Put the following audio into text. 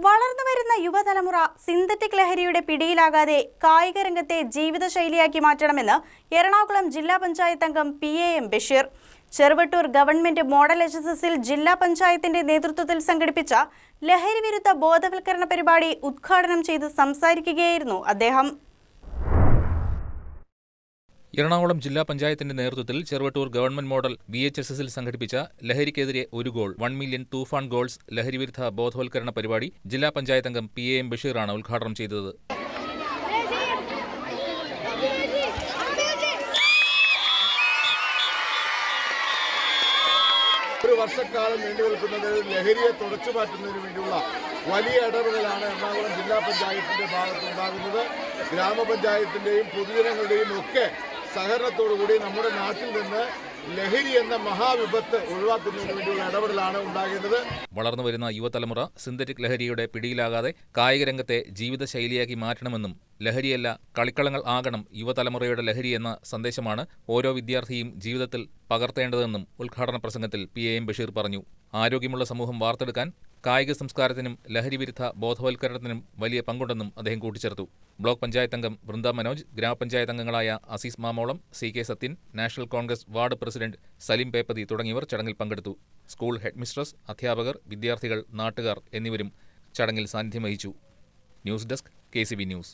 വളർന്നുവരുന്ന യുവതലമുറ സിന്തറ്റിക് ലഹരിയുടെ പിടിയിലാകാതെ കായിക രംഗത്തെ ജീവിതശൈലിയാക്കി മാറ്റണമെന്ന് എറണാകുളം ജില്ലാ പഞ്ചായത്ത് അംഗം PAM Basheer. Cheruvattoor government model HSSൽ ജില്ലാ പഞ്ചായത്തിന്റെ നേതൃത്വത്തിൽ സംഘടിപ്പിച്ച ലഹരി വിരുദ്ധ ബോധവൽക്കരണ പരിപാടി ഉദ്ഘാടനം ചെയ്ത് സംസാരിക്കുകയായിരുന്നു അദ്ദേഹം. എറണാകുളം ജില്ലാ പഞ്ചായത്തിന്റെ നേതൃത്വത്തിൽ ചെറുവട്ടൂർ ഗവൺമെന്റ് മോഡൽ BHSSൽ സംഘടിപ്പിച്ച ലഹരിക്കെതിരെ ഒരു ഗോൾ 1 മില്യൺ തൂഫാൻ ഗോൾസ് ലഹരിവിരുദ്ധ ബോധവൽക്കരണ പരിപാടി ജില്ലാ പഞ്ചായത്ത് അംഗം PAM ബഷീറാണ് ഉദ്ഘാടനം ചെയ്തത്. ഒരു വർഷക്കാലം നീണ്ടു നിൽക്കുന്നത് ലഹരിയെ തുടച്ചു മാറ്റുന്നതിന് വേണ്ടിയുള്ള വലിയ ഇടപെടലാണ് എറണാകുളം ജില്ലാ പഞ്ചായത്തിന്റെ ഭാഗത്തുണ്ടാകുന്നത്. ഗ്രാമപഞ്ചായത്തിന്റെയും പൊതുജനങ്ങളുടെയും ഒക്കെ സഹകരണത്തോടുകൂടി നമ്മുടെ നാട്ടിൽ നിന്ന് ലഹരി എന്ന മഹാവിപത്ത് ഒഴിവാക്കുന്നതിന് വേണ്ടിയുള്ള ഇടപെടലാണ് ഉണ്ടാകേണ്ടത്. വളർന്നുവരുന്ന യുവതലമുറ സിന്തറ്റിക് ലഹരിയുടെ പിടിയിലാകാതെ കായിക രംഗത്തെ ജീവിതശൈലിയാക്കി മാറ്റണമെന്നും ലഹരിയല്ല കളിക്കളങ്ങൾ ആകണം യുവതലമുറയുടെ ലഹരി എന്ന സന്ദേശമാണ് ഓരോ വിദ്യാർത്ഥിയും ജീവിതത്തിൽ പകർത്തേണ്ടതെന്നും ഉദ്ഘാടന പ്രസംഗത്തിൽ PAM ബഷീർ പറഞ്ഞു. ആരോഗ്യമുള്ള സമൂഹം വാർത്തെടുക്കാൻ കായിക സംസ്കാരത്തിനും ലഹരിവിരുദ്ധ ബോധവൽക്കരണത്തിനും വലിയ പങ്കുണ്ടെന്നും അദ്ദേഹം കൂട്ടിച്ചേർത്തു. ബ്ലോക്ക് പഞ്ചായത്ത് അംഗം വൃന്ദ മനോജ്, ഗ്രാമപഞ്ചായത്ത് അംഗങ്ങളായ Azeez Mamolam, CK Sathyan, National Congress ward president Salim Peppathi തുടങ്ങിയവർ ചടങ്ങിൽ പങ്കെടുത്തു. സ്കൂൾ ഹെഡ്മിസ്ട്രസ്, അധ്യാപകർ, വിദ്യാർത്ഥികൾ, നാട്ടുകാർ എന്നിവരും ചടങ്ങിൽ സാന്നിധ്യം വഹിച്ചു. News desk KCB news.